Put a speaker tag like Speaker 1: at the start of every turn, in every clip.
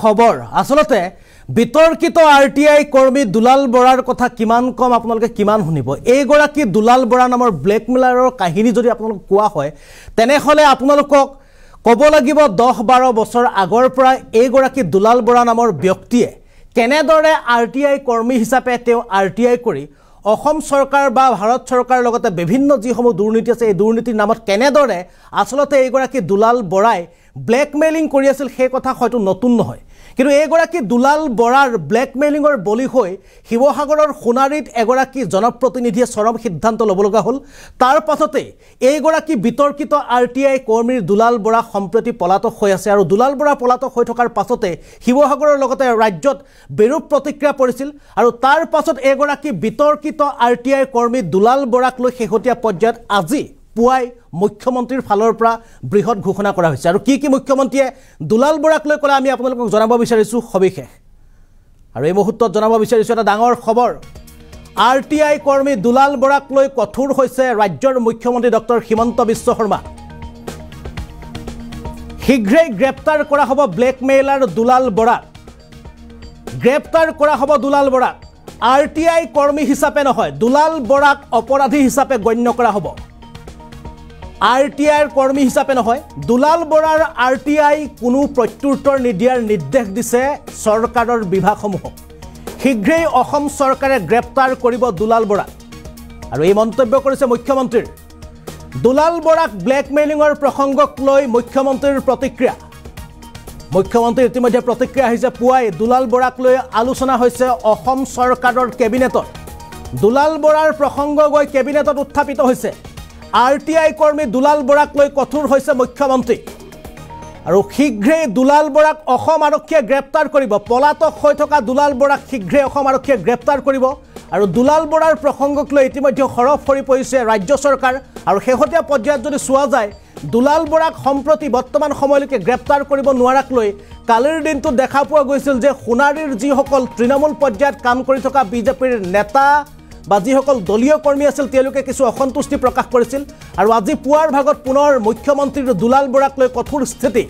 Speaker 1: খবৰ আসলতে বিতৰ্কিত আৰটিআই কৰ্মী দুলাল বৰাৰ কথা কিমান কম আপোনালোকে কিমান শুনিব এইগৰাকী দুলাল বৰা নামৰ ব্লেকমেলাৰৰ কাহিনী যদি আপোনালোক কোৱা হয় তেনেহলে আপোনালোকক ক'ব লাগিব 10-12 বছৰ আগৰ পৰা এইগৰাকী দুলাল বৰা নামৰ ব্যক্তিয়ে কেনেদৰে আৰটিআই কৰ্মী হিচাপে তেওঁ আৰটিআই কৰি অসম চৰকাৰ বা ভাৰত চৰকাৰৰ লগতে বিভিন্ন যিসমূহ দুৰ্নীতি আছে এই দুৰ্নীতিৰ নামত কেনেদৰে আসলতে এইগৰাকী দুলাল বৰাই ব্লেকমেইলিং কৰি আছিল সেই কথা হয়তো নতুন নহয় কিন্তু এইগৰাকী দুলাল বৰাৰ ব্লেকমেইলিংৰ বলি হৈ শিৱসাগৰৰ সোণাৰীত এগৰাকী জনপ্ৰতিনিধিয়ে চৰম সিদ্ধান্ত ল'ব লগা হ'ল তাৰ পাছতে এইগৰাকী বিতৰ্কিত আৰটিআই কৰ্মীৰ দুলাল বৰা সম্প্ৰতি পলাতক হৈ আছে আৰু দুলাল বৰা পলাতক হৈ থকাৰ পাছতে শিৱসাগৰৰ লগতে ৰাজ্যত বিৰূপ প্ৰতিক্ৰিয়া পৰিছিল আৰু তাৰ পাছত এইগৰাকী বিতৰ্কিত আৰটিআই কৰ্মী দুলাল বৰাক লৈ শেহতীয়া পৰ্যায়ত আজি পুৱাই মুখ্যমন্ত্ৰীৰ ফালৰ পৰা বৃহৎ ঘোষণা কৰা হৈছে আৰু কি মুখ্যমন্ত্ৰীয়ে দুলাল বৰাক লৈ ক'লে আমি আপোনালোকক জনাব বিচাৰিছো সবিশেষ আৰু এই মুহূৰ্তত জনাব বিচাৰিছো এটা ডাঙৰ খবৰ আৰটিআই কৰ্মী দুলাল বৰাক লৈ কঠোৰ হৈছে ৰাজ্যৰ মুখ্যমন্ত্ৰী ডক্টৰ হিমন্ত বিশ্ব শৰ্মা শীঘ্ৰেই গ্ৰেপ্তাৰ কৰা হ'ব ব্লেকমেইলাৰ দুলাল বৰাক গ্ৰেপ্তাৰ কৰা হ'ব দুলাল বৰাক আৰটিআই কৰ্মী হিচাপে নহয় দুলাল বৰাক অপৰাধী হিচাপে গণ্য কৰা হ'ব আৰটিআইৰ কৰ্মী হিচাপে নহয় দুলাল বৰাৰ আৰটিআই কোনো প্ৰত্যুত্তৰ নিদিয়াৰ নিৰ্দেশ দিছে চৰকাৰৰ বিভাগসমূহক শীঘ্ৰেই অসম চৰকাৰে গ্ৰেপ্তাৰ কৰিব দুলাল বৰাক আৰু এই মন্তব্য কৰিছে মুখ্যমন্ত্ৰীৰ দুলাল বৰাক ব্লেকমেইলিংৰ প্ৰসংগক লৈ মুখ্যমন্ত্ৰীৰ প্ৰতিক্ৰিয়া মুখ্যমন্ত্ৰীৰ ইতিমধ্যে প্ৰতিক্ৰিয়া আহিছে পুৱাই দুলাল বৰাক লৈ আলোচনা হৈছে অসম চৰকাৰৰ কেবিনেটত দুলাল বৰাৰ প্ৰসংগ গৈ কেবিনেটত উত্থাপিত হৈছে আৰটিআই কৰ্মী দুলাল বৰাক লৈ কঠোৰ হৈছে মুখ্যমন্ত্ৰী আৰু শীঘ্ৰেই দুলাল বৰাক অসম আৰক্ষীয়ে গ্ৰেপ্তাৰ কৰিব পলাতক হৈ থকা দুলাল বৰাক শীঘ্ৰেই অসম আৰক্ষীয়ে গ্ৰেপ্তাৰ কৰিব আৰু দুলাল বৰাৰ প্ৰসংগক লৈ ইতিমধ্যে সৰব ফৰি পৰিছে ৰাজ্য চৰকাৰ আৰু শেহতীয়া পৰ্যায়ত যদি চোৱা যায় দুলাল বৰাক সম্প্ৰতি বৰ্তমান সময়লৈকে গ্ৰেপ্তাৰ কৰিব নোৱাৰাক লৈ কালিৰ দিনটো দেখা পোৱা গৈছিল যে সোণাৰীৰ যিসকল তৃণমূল পৰ্যায়ত কাম কৰি থকা বিজেপিৰ নেতা বা যিসকল দলীয় কৰ্মী আছিল তেওঁলোকে কিছু অসন্তুষ্টি প্ৰকাশ কৰিছিল আৰু আজি পুৱাৰ ভাগত পুনৰ মুখ্যমন্ত্ৰীৰ দুলাল বৰাক লৈ কঠোৰ স্থিতি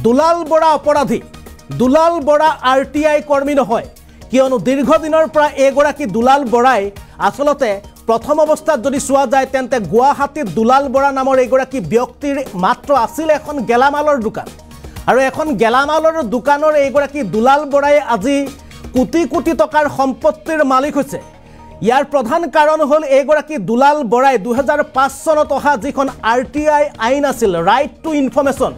Speaker 1: দুলাল বৰা অপৰাধী দুলাল বৰা আৰটিআই কৰ্মী নহয় কিয়নো দীৰ্ঘদিনৰ পৰা এগৰাকী দুলাল বৰাই আসলতে প্ৰথম অৱস্থাত যদি চোৱা যায় তেন্তে গুৱাহাটীত দুলাল বৰা নামৰ এগৰাকী ব্যক্তিৰ মাত্ৰ আছিল এখন গেলামালৰ দোকান আৰু এখন গেলামালৰ দোকানৰ এগৰাকী দুলাল বৰাই আজি কোটি কোটি টকাৰ সম্পত্তিৰ মালিক হৈছে ইয়াৰ প্ৰধান কাৰণ হ'ল এগৰাকী দুলাল বৰাই 2005 চনত অহা যিখন আৰটিআই আইন আছিল ৰাইট টু ইনফৰমেশ্যন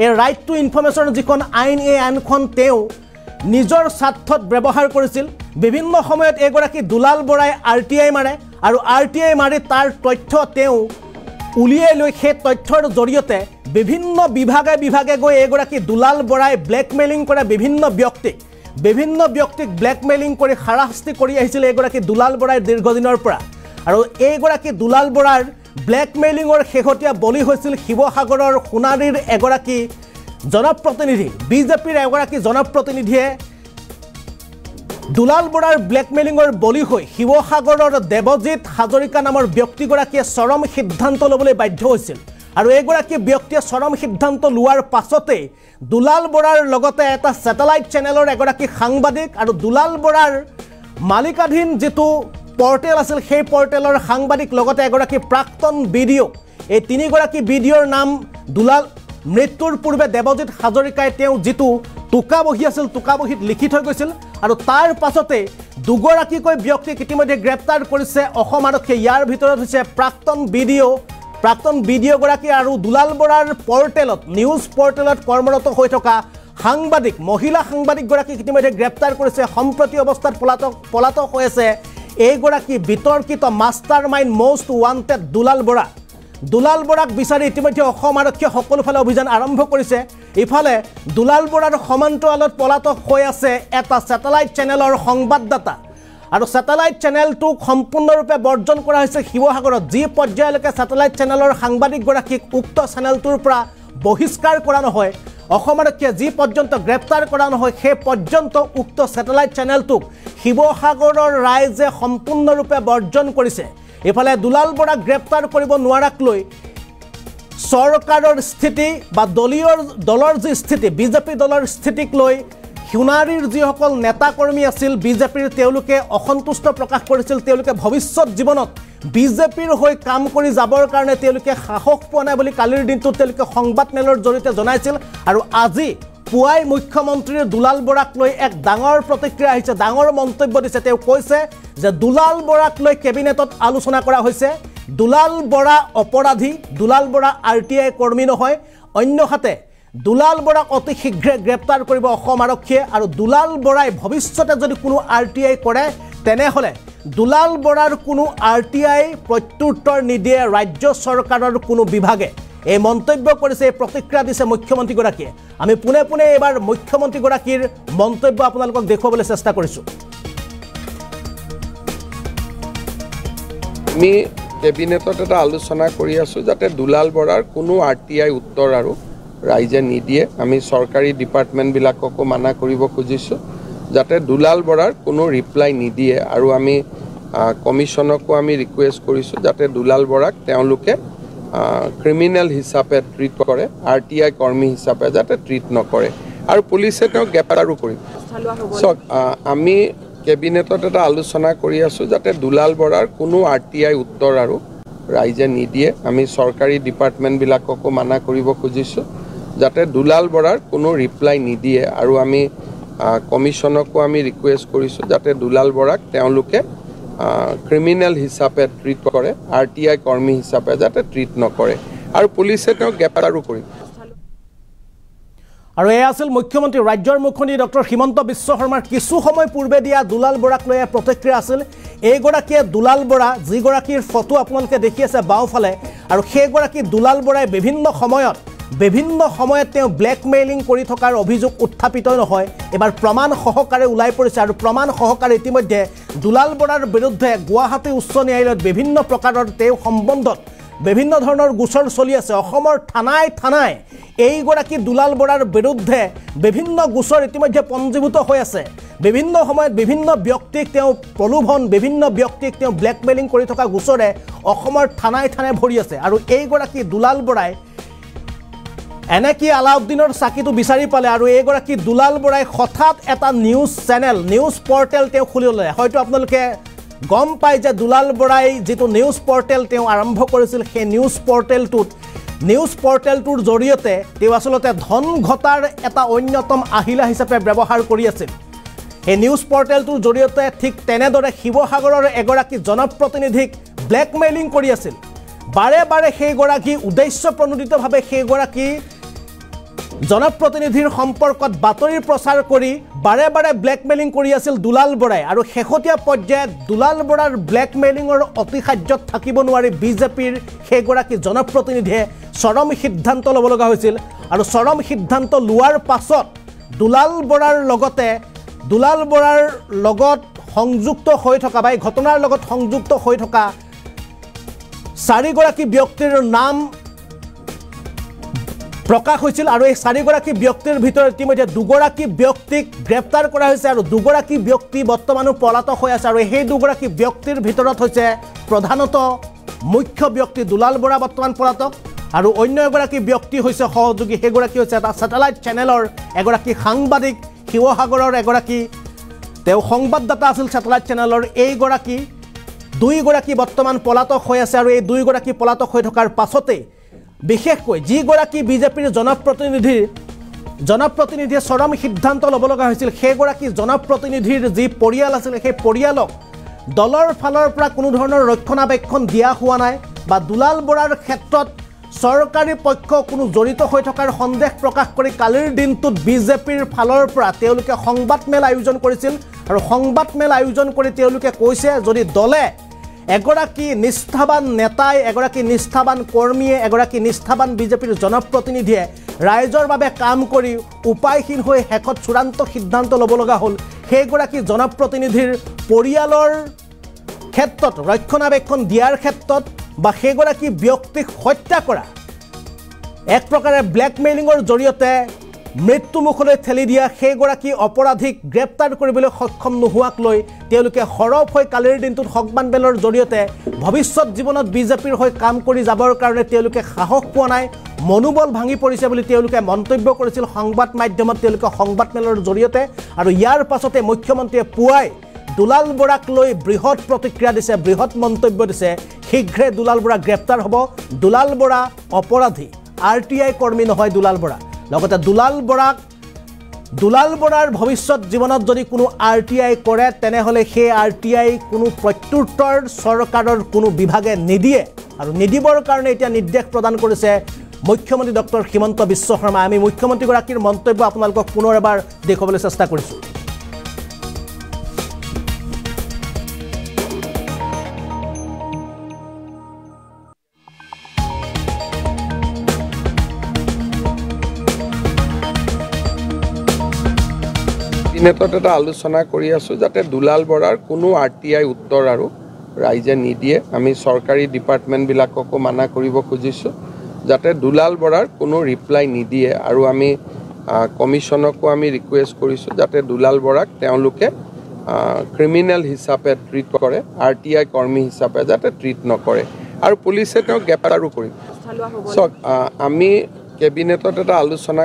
Speaker 1: এই ৰাইট টু ইনফৰমেশ্যন যিখন আইন এই আইনখন তেওঁ নিজৰ স্বাৰ্থত ব্যৱহাৰ কৰিছিল বিভিন্ন সময়ত এগৰাকী দুলাল বৰাই আৰটিআই মাৰে আৰু আৰটিআই মাৰি তাৰ তথ্য তেওঁ উলিয়াই লৈ সেই তথ্যৰ জৰিয়তে বিভিন্ন বিভাগে গৈ এগৰাকী দুলাল বৰাই ব্লেকমেইলিং কৰে বিভিন্ন ব্যক্তিক ব্লেকমেইলিং কৰি হাৰাশাস্তি কৰি আহিছিল এগৰাকী দুলাল বৰাই দীৰ্ঘদিনৰ পৰা আৰু এইগৰাকী দুলাল বৰাৰ ব্লেকমেইলিংৰ শেহতীয়া বলি হৈছিল শিৱসাগৰৰ সোণাৰীৰ এগৰাকী জনপ্ৰতিনিধি বিজেপিৰ এগৰাকী জনপ্ৰতিনিধিয়ে দুলাল বৰাৰ ব্লেকমেইলিংৰ বলি হৈ শিৱসাগৰৰ দেৱজিৎ হাজৰিকা নামৰ ব্যক্তিগৰাকীয়ে চৰম সিদ্ধান্ত ল'বলৈ বাধ্য হৈছিল আৰু এগৰাকী ব্যক্তিয়ে চৰম সিদ্ধান্ত লোৱাৰ পাছতে দুলাল বৰাৰ লগতে এটা স্যাটেলাইট চেনেলৰ এগৰাকী সাংবাদিক আৰু দুলাল বৰাৰ মালিকাধীন যেটো পৰ্টেল আছিল সেই পৰ্টেলৰ সাংবাদিক লগতে এগৰাকী প্ৰাক্তন ভিডিঅ এই তিনিগৰাকী ভিডিঅৰ নাম দুলাল মৃত্যুৰ পূৰ্বে দেৱজিৎ হাজৰিকাই তেওঁ যেটো টুকা বহি আছিল টুকা বহিত লিখি থৈ গৈছিল আৰু তাৰ পাছতে দুগৰাকীকৈ ব্যক্তিক ইতিমধ্যে গ্ৰেপ্তাৰ কৰিছে অসম আৰক্ষীয়ে ইয়াৰ ভিতৰত হৈছে প্ৰাক্তন ভিডিঅ গৰাকী আৰু দুলাল বৰাৰ পৰ্টেলত নিউজ পৰ্টেলত কৰ্মৰত হৈ থকা সাংবাদিক মহিলা সাংবাদিক গৰাকীক ইতিমধ্যে গ্ৰেপ্তাৰ কৰিছে সম্প্ৰতি অৱস্থাত পলাতক হৈ আছে এইগৰাকী বিতৰ্কিত মাষ্টাৰমাইণ্ড মোষ্ট ৱান্টেড দুলাল বৰাক বিচাৰি ইতিমধ্যে অসম আৰক্ষীয়ে সকলোফালে অভিযান আৰম্ভ কৰিছে ইফালে দুলাল বৰাৰ সমান্তৰালত পলাতক হৈ আছে এটা স্যাটেলাইট চেনেলৰ সংবাদদাতা আৰু স্যাটেলাইট চেনেলটোক সম্পূৰ্ণৰূপে বৰ্জন কৰা হৈছে শিৱসাগৰত যি পৰ্যায়লৈকে স্যাটেলাইট চেনেলৰ সাংবাদিক গৰাকীক উক্ত চেনেলটোৰ পৰা বহিষ্কাৰ কৰা নহয় অসম আৰক্ষীয়ে যি পৰ্যন্ত গ্ৰেপ্তাৰ কৰা নহয় সেই পৰ্যন্ত উক্ত স্যাটেলাইট চেনেলটোক শিৱসাগৰৰ ৰাইজে সম্পূৰ্ণৰূপে বৰ্জন কৰিছে এফালে দুলাল বৰাক গ্ৰেপ্তাৰ কৰিব নোৱাৰাক লৈ চৰকাৰৰ স্থিতি বা দলৰ যি স্থিতি বিজেপি দলৰ স্থিতিক লৈ সোণাৰীৰ যিসকল নেতাকৰ্মী আছিল বিজেপিৰ তেওঁলোকে অসন্তুষ্ট প্ৰকাশ কৰিছিল তেওঁলোকে ভৱিষ্যত জীৱনত বিজেপিৰ হৈ কাম কৰি যাবৰ কাৰণে তেওঁলোকে সাহস পোৱা নাই বুলি কালিৰ দিনটোত তেওঁলোকে সংবাদ মেলৰ জৰিয়তে জনাইছিল আৰু আজি পুৱাই মুখ্যমন্ত্ৰী দুলাল বৰাক লৈ এক ডাঙৰ প্ৰতিক্ৰিয়া আহিছে ডাঙৰ মন্তব্য দিছে তেওঁ কৈছে যে দুলাল বৰাক লৈ কেবিনেটত আলোচনা কৰা হৈছে দুলাল বৰা অপৰাধী দুলাল বৰা আৰটিআই কৰ্মী নহয় অন্যহাতে দুলাল বৰাক অতি শীঘ্ৰে গ্ৰেপ্তাৰ কৰিব অসম আৰক্ষীয়ে আৰু দুলাল বৰাই ভৱিষ্যতে যদি কোনো আৰটিআই কৰে তেনেহলে দুলাল বৰাৰ কোনো আৰটিআই প্ৰত্যুত্তৰ নিদিয়ে ৰাজ্য চৰকাৰৰ কোনো বিভাগে এই মন্তব্য কৰিছে প্ৰতিক্ৰিয়া দিছে মুখ্যমন্ত্ৰীগৰাকীয়ে আমি পুনে পুনে এবাৰ মুখ্যমন্ত্ৰীগৰাকীৰ মন্তব্য আপোনালোকক দেখুৱাবলৈ চেষ্টা কৰিছো
Speaker 2: আমি কেবিনেটত এটা আলোচনা কৰি আছো যাতে দুলাল বৰাৰ কোনো আৰটিআই উত্তৰ আৰু ৰাইজে নিদিয়ে আমি চৰকাৰী ডিপাৰ্টমেণ্টবিলাককো মানা কৰিব খুজিছোঁ যাতে দুলাল বৰাৰ কোনো ৰিপ্লাই নিদিয়ে আৰু আমি কমিশ্যনকো আমি ৰিকুৱেষ্ট কৰিছোঁ যাতে দুলাল বৰাক তেওঁলোকে ক্ৰিমিনেল হিচাপে ট্ৰিট কৰে আৰটিআই কৰ্মী হিচাপে যাতে ট্ৰিট নকৰে আৰু পুলিচে তেওঁক গ্ৰেপ্তাৰো কৰিব চাওক আমি কেবিনেটত এটা আলোচনা কৰি আছোঁ যাতে দুলাল বৰাৰ কোনো আৰটিআই উত্তৰ আৰু ৰাইজে নিদিয়ে আমি চৰকাৰী ডিপাৰ্টমেণ্টবিলাককো মানা কৰিব খুজিছোঁ যাতে দুলাল বৰাৰ কোনো ৰিপ্লাই নিদিয়ে আৰু আমি কমিশ্যনকো আমি ৰিকুৱেষ্ট কৰিছোঁ যাতে দুলাল বৰাক তেওঁলোকে ক্ৰিমিনেল হিচাপে ট্ৰিট কৰে আৰটিআই কৰ্মী হিচাপে যাতে ট্ৰিট নকৰে আৰু পুলিচে তেওঁক গ্ৰেপ্তাৰো কৰিব
Speaker 1: আৰু এই আছিল মুখ্যমন্ত্ৰী ৰাজ্যৰ মুখ্যমন্ত্ৰী ডক্টৰ হিমন্ত বিশ্ব শৰ্মাৰ কিছু সময় পূৰ্বে দিয়া দুলাল বৰাক লৈ প্ৰতিক্ৰিয়া আছিল এইগৰাকীয়ে দুলাল বৰা যিগৰাকীৰ ফটো আপোনালোকে দেখি আছে বাওঁফালে আৰু সেইগৰাকী দুলাল বৰাই বিভিন্ন সময়ত তেওঁ ব্লেকমেইলিং কৰি থকাৰ অভিযোগ উত্থাপিত নহয় এবাৰ প্ৰমাণ সহকাৰে ওলাই পৰিছে আৰু প্ৰমাণ সহকাৰে ইতিমধ্যে দুলাল বৰাৰ বিৰুদ্ধে গুৱাহাটী উচ্চ ন্যায়ালয়ত বিভিন্ন প্ৰকাৰৰ তেওঁ সম্বন্ধত বিভিন্ন ধৰণৰ গোচৰ চলি আছে অসমৰ থানাই এইগৰাকী দুলাল বৰাৰ বিৰুদ্ধে বিভিন্ন গোচৰ ইতিমধ্যে পঞ্জীভূত হৈ আছে বিভিন্ন সময়ত বিভিন্ন ব্যক্তিক তেওঁ প্ৰলোভন বিভিন্ন ব্যক্তিক তেওঁ ব্লেকমেইলিং কৰি থকা গোচৰে অসমৰ থানাই ভৰি আছে আৰু এইগৰাকী দুলাল বৰাই এনেকি আলাউদ্দিনৰ চাকিটো বিচাৰি পালে আৰু এইগৰাকী দুলাল বৰাই হঠাৎ এটা নিউজ চেনেল নিউজ পৰ্টেল তেওঁ খুলি ল'লে হয়তো আপোনালোকে গম পায় যে দুলাল বৰাই যিটো নিউজ পৰ্টেল তেওঁ আৰম্ভ কৰিছিল সেই নিউজ পৰ্টেলটোৰ জৰিয়তে তেওঁ আচলতে ধন ঘটাৰ এটা অন্যতম আহিলা হিচাপে ব্যৱহাৰ কৰি আছিল এই নিউজ পৰ্টেলটোৰ জৰিয়তে ঠিক তেনেদৰে শিৱসাগৰৰ এগৰাকী জনপ্ৰতিনিধিক ব্লেকমেইলিং কৰি আছিল বাৰে সেইগৰাকী উদ্দেশ্যপ্ৰণোদিতভাৱে সেইগৰাকী জনপ্ৰতিনিধিৰ সম্পৰ্কত বাতৰি প্ৰচাৰ কৰি বাৰে ব্লেকমেইলিং কৰি আছিল দুলাল বৰাই আৰু শেহতীয়া পৰ্যায়ত দুলাল বৰাৰ ব্লেকমেইলিঙৰ অতিশায্যত থাকিব নোৱাৰি বিজেপিৰ সেইগৰাকী জনপ্ৰতিনিধিয়ে চৰম সিদ্ধান্ত ল'ব লগা হৈছিল আৰু চৰম সিদ্ধান্ত লোৱাৰ পাছত দুলাল বৰাৰ লগত সংযুক্ত হৈ থকা বা এই ঘটনাৰ লগত সংযুক্ত হৈ থকা চাৰিগৰাকী ব্যক্তিৰ নাম প্ৰকাশ হৈছিল আৰু এই চাৰিগৰাকী ব্যক্তিৰ ভিতৰত ইতিমধ্যে দুগৰাকী ব্যক্তিক গ্ৰেপ্তাৰ কৰা হৈছে আৰু দুগৰাকী ব্যক্তি বৰ্তমানো পলাতক হৈ আছে আৰু সেই দুগৰাকী ব্যক্তিৰ ভিতৰত হৈছে প্ৰধানতঃ মুখ্য ব্যক্তি দুলাল বৰা বৰ্তমান পলাতক আৰু অন্য এগৰাকী ব্যক্তি হৈছে সহযোগী সেইগৰাকী হৈছে এটা স্যাটেলাইট চেনেলৰ এগৰাকী সাংবাদিক শিৱসাগৰৰ এগৰাকী তেওঁ সংবাদদাতা আছিল স্যাটেলাইট চেনেলৰ এইগৰাকী দুইগৰাকী বৰ্তমান পলাতক হৈ আছে আৰু এই দুইগৰাকী পলাতক হৈ থকাৰ পাছতে বিশেষকৈ যিগৰাকী বিজেপিৰ জনপ্ৰতিনিধিয়ে চৰম সিদ্ধান্ত ল'ব লগা হৈছিল সেইগৰাকী জনপ্ৰতিনিধিৰ যি পৰিয়াল আছিল সেই পৰিয়ালক দলৰ ফালৰ পৰা কোনো ধৰণৰ ৰক্ষণাবেক্ষণ দিয়া হোৱা নাই বা দুলাল বৰাৰ ক্ষেত্ৰত চৰকাৰী পক্ষ কোনো জড়িত হৈ থকাৰ সন্দেহ প্ৰকাশ কৰি কালিৰ দিনটোত বিজেপিৰ ফালৰ পৰা তেওঁলোকে সংবাদমেল আয়োজন কৰিছিল আৰু সংবাদমেল আয়োজন কৰি তেওঁলোকে কৈছে যদি দলে এগৰাকী নিষ্ঠাবান নেতাই এগৰাকী নিষ্ঠাবান কৰ্মীয়ে এগৰাকী নিষ্ঠাবান বিজেপিৰ জনপ্ৰতিনিধিয়ে ৰাইজৰ বাবে কাম কৰি উপায়হীন হৈ শেষত চূড়ান্ত সিদ্ধান্ত ল'ব লগা হ'ল সেইগৰাকী জনপ্ৰতিনিধিৰ পৰিয়ালৰ ক্ষেত্ৰত ৰক্ষণাবেক্ষণ দিয়াৰ ক্ষেত্ৰত বা সেইগৰাকী ব্যক্তিক হত্যা কৰা এক প্ৰকাৰে ব্লেকমেইলিঙৰ জৰিয়তে মৃত্যুমুখলৈ ঠেলি দিয়া সেইগৰাকী অপৰাধীক গ্ৰেপ্তাৰ কৰিবলৈ সক্ষম নোহোৱাক লৈ তেওঁলোকে সৰব হৈ কালিৰ দিনটোত সংবাদ মেলৰ জৰিয়তে ভৱিষ্যত জীৱনত বিজেপিৰ হৈ কাম কৰি যাবৰ কাৰণে তেওঁলোকে সাহস পোৱা নাই, মনোবল ভাঙি পৰিছে বুলি তেওঁলোকে মন্তব্য কৰিছিল সংবাদ মাধ্যমত, তেওঁলোকে সংবাদ মেলৰ জৰিয়তে। আৰু ইয়াৰ পাছতে মুখ্যমন্ত্ৰীয়ে পুৱাই দুলাল বৰাক লৈ বৃহৎ প্ৰতিক্ৰিয়া দিছে, বৃহৎ মন্তব্য দিছে। শীঘ্ৰে দুলাল বৰা গ্ৰেপ্তাৰ হ'ব। দুলাল বৰা অপৰাধী, RTI কৰ্মী নহয় দুলাল বৰা। লগতে দুলাল বৰাৰ ভৱিষ্যত জীৱনত যদি কোনো RTI কৰে তেনেহ'লে সেই RTI কোনো প্ৰত্যুত্তৰ চৰকাৰৰ কোনো বিভাগে নিদিয়ে। আৰু নিদিবৰ কাৰণে এতিয়া নিৰ্দেশ প্ৰদান কৰিছে মুখ্যমন্ত্ৰী ডক্টৰ হিমন্ত বিশ্ব শৰ্মা। আমি মুখ্যমন্ত্ৰীগৰাকীৰ মন্তব্য আপোনালোকক পুনৰ এবাৰ দেখুৱাবলৈ চেষ্টা কৰিছোঁ।
Speaker 2: কেবিনেটত এটা আলোচনা কৰি আছোঁ যাতে দুলাল বৰাৰ কোনো RTI উত্তৰ আৰু ৰাইজে নিদিয়ে। আমি চৰকাৰী ডিপাৰ্টমেণ্টবিলাককো মানা কৰিব খুজিছোঁ যাতে দুলাল বৰাৰ কোনো ৰিপ্লাই নিদিয়ে। আৰু আমি কমিশ্যনকো আমি ৰিকুৱেষ্ট কৰিছোঁ যাতে দুলাল বৰাক তেওঁলোকে ক্ৰিমিনেল হিচাপে ট্ৰিট কৰে, RTI কৰ্মী হিচাপে যাতে ট্ৰিট নকৰে। আৰু পুলিচে তেওঁক গ্ৰেপ্তাৰো কৰিব। চাওক, আমি কেবিনেটত এটা আলোচনা